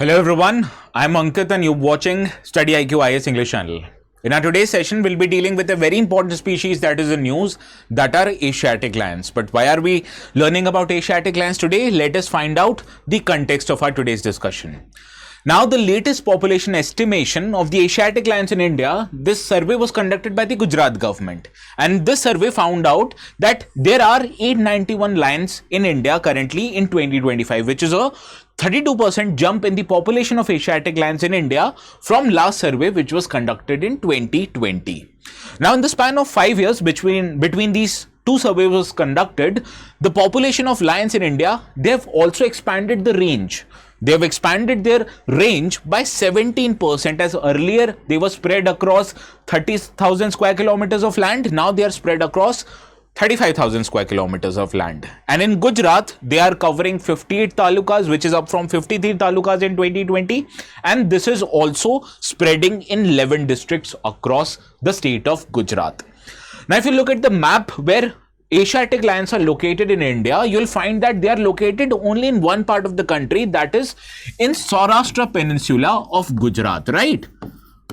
Hello everyone, I'm Ankit and you're watching StudyIQ IAS English channel. In our today's session, we'll be dealing with a very important species that is in news, that are Asiatic lions. But why are we learning about Asiatic lions today? Let us find out the context of our today's discussion. Now, the latest population estimation of the Asiatic lions in India, this survey was conducted by the Gujarat government. And this survey found out that there are 891 lions in India currently in 2025, which is a 32% jump in the population of Asiatic lions in India from last survey, which was conducted in 2020. Now, in the span of 5 years between these two surveys was conducted, the population of lions in India, they have also expanded the range. They have expanded their range by 17%, as earlier they were spread across 30,000 square kilometers of land. Now they are spread across 35,000 square kilometers of land. And in Gujarat, they are covering 58 talukas, which is up from 53 talukas in 2020. And this is also spreading in 11 districts across the state of Gujarat. Now, if you look at the map where Asiatic lions are located in India, you'll find that they are located only in one part of the country, that is in Saurashtra Peninsula of Gujarat, right?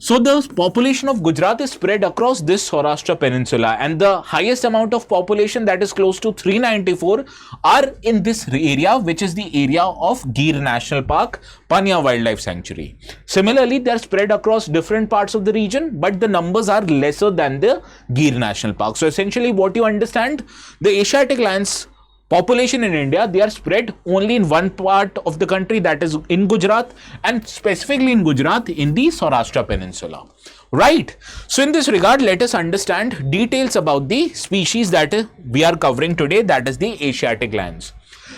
So the population of Gujarat is spread across this Saurashtra Peninsula, and the highest amount of population, that is close to 394, are in this area, which is the area of Gir National Park, Panya Wildlife Sanctuary. Similarly, they are spread across different parts of the region, but the numbers are lesser than the Gir National Park. So essentially what you understand, the Asiatic lions population in India, they are spread only in one part of the country, that is in Gujarat, and specifically in Gujarat in the Saurashtra Peninsula. Right. So in this regard, let us understand details about the species that we are covering today, that is the Asiatic lions.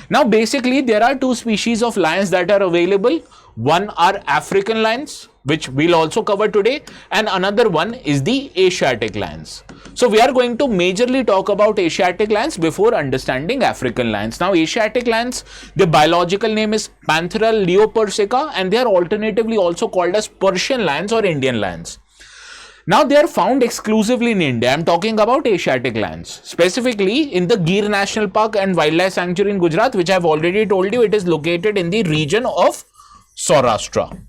Now basically there are two species of lions that are available. One are African lions, which we'll also cover today, and another one is the Asiatic lions. So we are going to majorly talk about Asiatic lions before understanding African lions. Now Asiatic lions, the biological name is Panthera leopersica, and they are alternatively also called as Persian lions or Indian lions. Now they are found exclusively in India. I am talking about Asiatic lions, specifically in the Gir National Park and Wildlife Sanctuary in Gujarat, which I have already told you, it is located in the region of Saurashtra.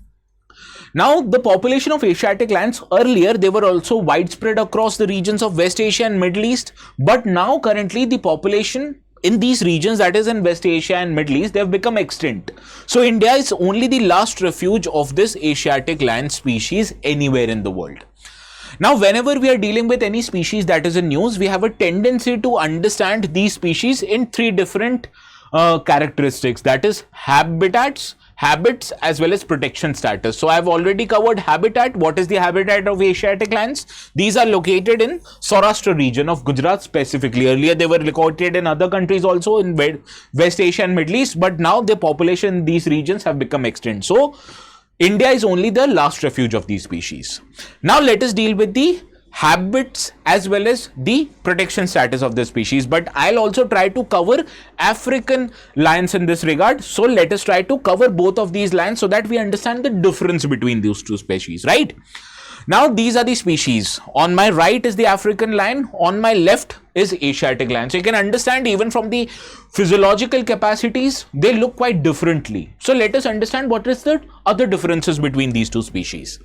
Now, the population of Asiatic lions, earlier they were also widespread across the regions of West Asia and Middle East, but now currently the population in these regions, that is in West Asia and Middle East, they have become extinct. So India is only the last refuge of this Asiatic lion species anywhere in the world. Now, whenever we are dealing with any species that is in news, we have a tendency to understand these species in three different characteristics, that is habitats, habits, as well as protection status. So I have already covered habitat. What is the habitat of Asiatic lions? These are located in Saurashtra region of Gujarat specifically. Earlier they were located in other countries also in West Asia and Middle East, but now the population in these regions have become extinct. So India is only the last refuge of these species. Now let us deal with the habits as well as the protection status of the species, but I'll also try to cover African lions in this regard. So let us try to cover both of these lions so that we understand the difference between these two species, right? Now these are the species. On my right is the African lion, on my left is Asiatic lion. So you can understand even from the physiological capacities, they look quite differently. So let us understand what is the other differences between these two species.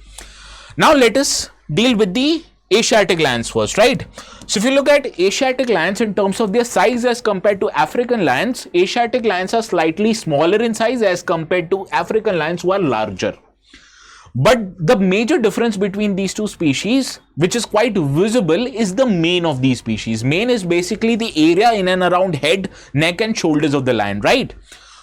Now let us deal with the Asiatic lions first, right? So if you look at Asiatic lions in terms of their size as compared to African lions, Asiatic lions are slightly smaller in size as compared to African lions who are larger. But the major difference between these two species, which is quite visible, is the mane of these species. Mane is basically the area in and around head, neck and shoulders of the lion, right?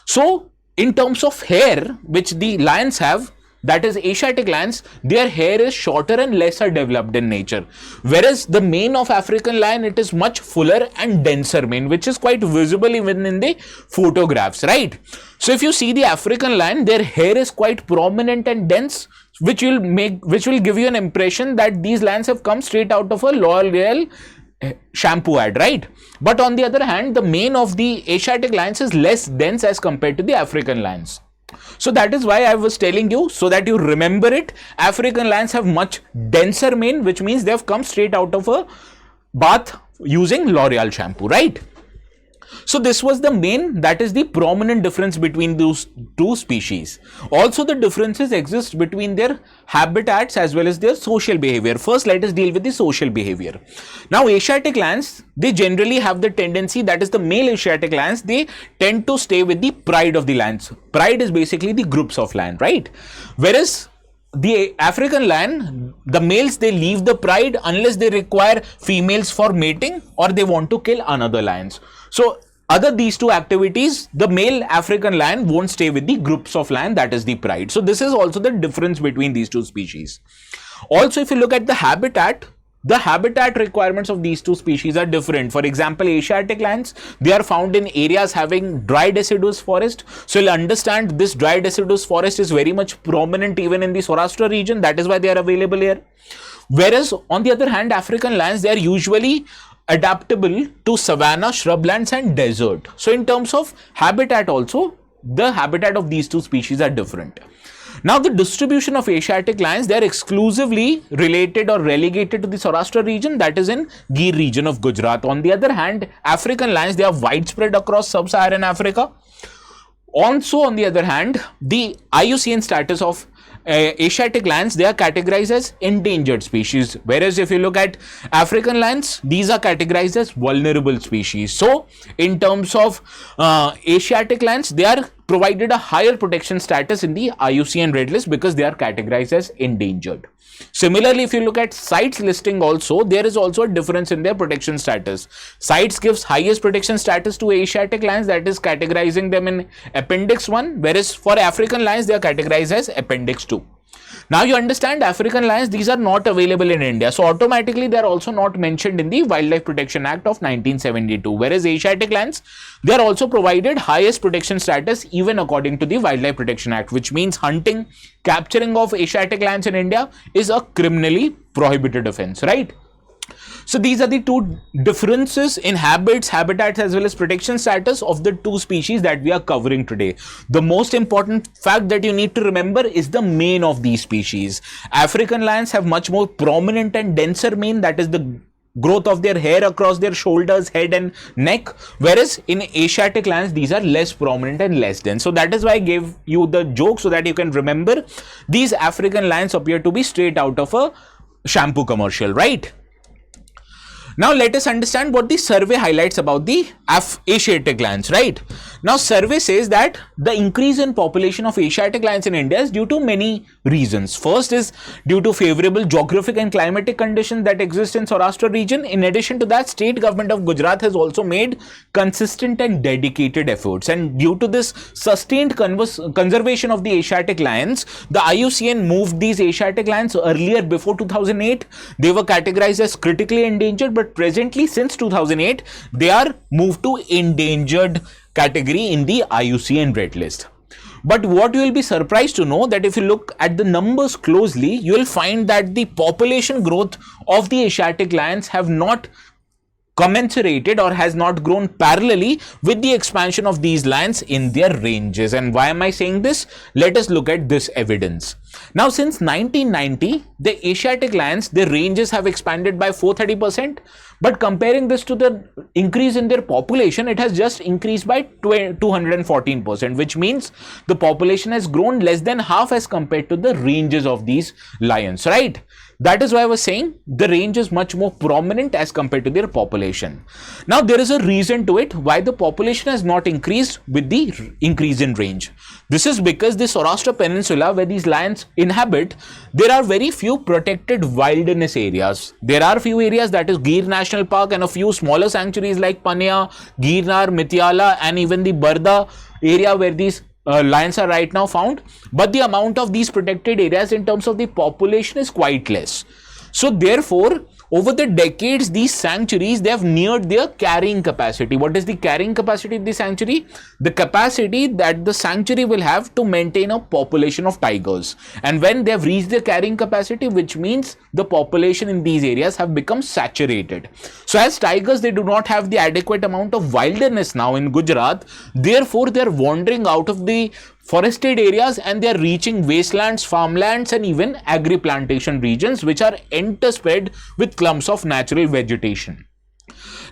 So in terms of hair, which the lions have, that is Asiatic lions, their hair is shorter and lesser developed in nature. Whereas the mane of African lion, it is much fuller and denser mane, which is quite visible even in the photographs, right? So if you see the African lion, their hair is quite prominent and dense, which will give you an impression that these lions have come straight out of a L'Oreal shampoo ad, right? But on the other hand, the mane of the Asiatic lions is less dense as compared to the African lions. So that is why I was telling you, so that you remember it, African lions have much denser mane, which means they have come straight out of a bath using L'Oreal shampoo, right? So this was the main, that is the prominent difference between those two species. Also the differences exist between their habitats as well as their social behavior. First, let us deal with the social behavior. Now Asiatic lions, they generally have the tendency, that is the male Asiatic lions, they tend to stay with the pride of the lions. Pride is basically the groups of lion, right? Whereas the African lion, the males, they leave the pride unless they require females for mating or they want to kill another lions. So other these two activities, the male African lion won't stay with the groups of lion, that is the pride. So this is also the difference between these two species. Also, if you look at the habitat requirements of these two species are different. For example, Asiatic lions, they are found in areas having dry deciduous forest. So you'll understand this dry deciduous forest is very much prominent even in the Saurashtra region. That is why they are available here. Whereas on the other hand, African lions, they are usually adaptable to savanna, shrublands and desert. So in terms of habitat also, the habitat of these two species are different. Now the distribution of Asiatic lions, they are exclusively related or relegated to the Saurashtra region, that is in Gir region of Gujarat. On the other hand, African lions, they are widespread across sub-Saharan Africa. Also on the other hand, the IUCN status of Asiatic lions, they are categorized as endangered species, whereas if you look at African lions, these are categorized as vulnerable species. So in terms of Asiatic lions, they are provided a higher protection status in the IUCN Red List because they are categorized as endangered. Similarly, if you look at CITES listing also, there is also a difference in their protection status. CITES gives highest protection status to Asiatic lions, that is categorizing them in Appendix 1, whereas for African lions, they are categorized as Appendix 2. Now you understand, African lions, these are not available in India. So automatically they are also not mentioned in the Wildlife Protection Act of 1972. Whereas Asiatic lions, they are also provided highest protection status even according to the Wildlife Protection Act, which means hunting, capturing of Asiatic lions in India is a criminally prohibited offense, right? So these are the two differences in habits, habitats as well as protection status of the two species that we are covering today. The most important fact that you need to remember is the mane of these species. African lions have much more prominent and denser mane, that is the growth of their hair across their shoulders, head and neck, whereas in Asiatic lions, these are less prominent and less dense. So that is why I gave you the joke so that you can remember these African lions appear to be straight out of a shampoo commercial, right? Now let us understand what the survey highlights about the Asiatic lions, right? Now survey says that the increase in population of Asiatic lions in India is due to many reasons. First is due to favorable geographic and climatic conditions that exist in Saurashtra region. In addition to that, state government of Gujarat has also made consistent and dedicated efforts, and due to this sustained conservation of the Asiatic lions, the IUCN moved these Asiatic lions earlier. Before 2008 they were categorized as critically endangered, but presently since 2008 they are moved to endangered category in the IUCN Red List. But what you will be surprised to know that if you look at the numbers closely, you will find that the population growth of the Asiatic lions have not commensurated or has not grown parallelly with the expansion of these lions in their ranges. And why am I saying this? Let us look at this evidence. Now, since 1990, the Asiatic lions, their ranges have expanded by 430%, but comparing this to the increase in their population, it has just increased by 214%, which means the population has grown less than half as compared to the ranges of these lions, right? That is why I was saying the range is much more prominent as compared to their population. Now, there is a reason to it why the population has not increased with the increase in range. This is because the Saurashtra Peninsula, where these lions inhabit, there are very few protected wilderness areas. There are few areas, that is Gir National Park, and a few smaller sanctuaries like Panya, Girnar, Mityala, and even the Barda area where these lions are right now found, but the amount of these protected areas in terms of the population is quite less. So therefore, over the decades, these sanctuaries, they have neared their carrying capacity. What is the carrying capacity of the sanctuary? The capacity that the sanctuary will have to maintain a population of tigers. And when they have reached their carrying capacity, which means the population in these areas have become saturated. So as tigers, they do not have the adequate amount of wilderness now in Gujarat. Therefore, they are wandering out of the forested areas and they are reaching wastelands, farmlands, and even agri-plantation regions, which are interspread with clumps of natural vegetation.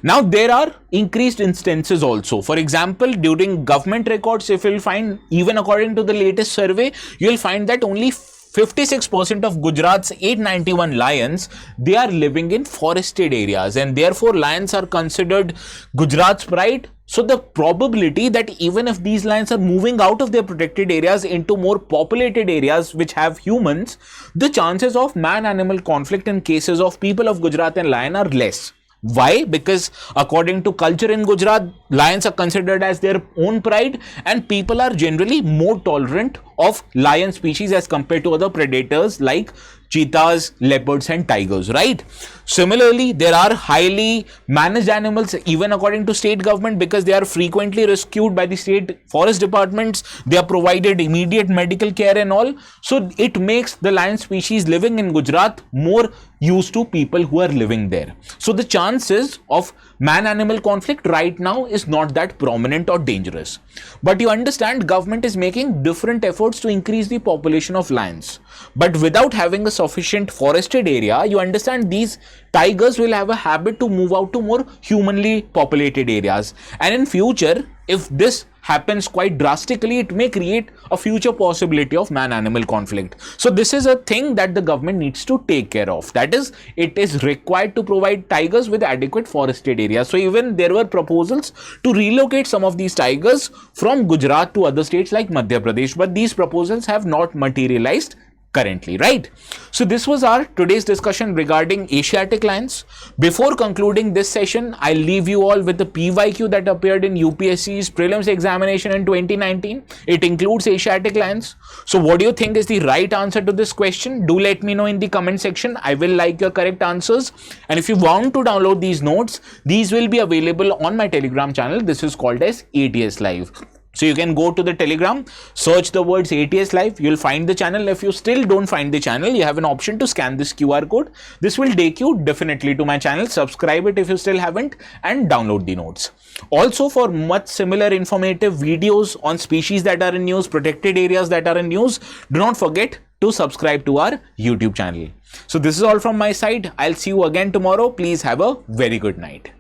Now there are increased instances also. For example, during government records, if you'll find, even according to the latest survey, you'll find that only 56% of Gujarat's 891 lions, they are living in forested areas, and therefore lions are considered Gujarat's pride. So the probability that even if these lions are moving out of their protected areas into more populated areas which have humans, the chances of man-animal conflict in cases of people of Gujarat and lion are less. Why? Because according to culture in Gujarat, lions are considered as their own pride, and people are generally more tolerant of lion species as compared to other predators like cheetahs, leopards and tigers, right? Similarly, there are highly managed animals even according to state government, because they are frequently rescued by the state forest departments. They are provided immediate medical care and all. So it makes the lion species living in Gujarat more used to people who are living there. So the chances of man-animal conflict right now is not that prominent or dangerous. But you understand, government is making different efforts to increase the population of lions. But without having a sufficient forested area, you understand these tigers will have a habit to move out to more humanly populated areas. And in future, if this happens quite drastically, it may create a future possibility of man-animal conflict. So this is a thing that the government needs to take care of. That is, it is required to provide tigers with adequate forested areas. So even there were proposals to relocate some of these tigers from Gujarat to other states like Madhya Pradesh, but these proposals have not materialized currently, right? So this was our today's discussion regarding Asiatic lions. Before concluding this session, I'll leave you all with the PYQ that appeared in UPSC's prelims examination in 2019. It includes Asiatic lions. So what do you think is the right answer to this question? Do let me know in the comment section. I will like your correct answers. And if you want to download these notes, these will be available on my Telegram channel. This is called as ATS Live. So you can go to the Telegram, search the words ATS Live, you'll find the channel. If you still don't find the channel, you have an option to scan this QR code. This will take you definitely to my channel. Subscribe it if you still haven't, and download the notes. Also, for much similar informative videos on species that are in news, protected areas that are in news, do not forget to subscribe to our YouTube channel. So this is all from my side. I'll see you again tomorrow. Please have a very good night.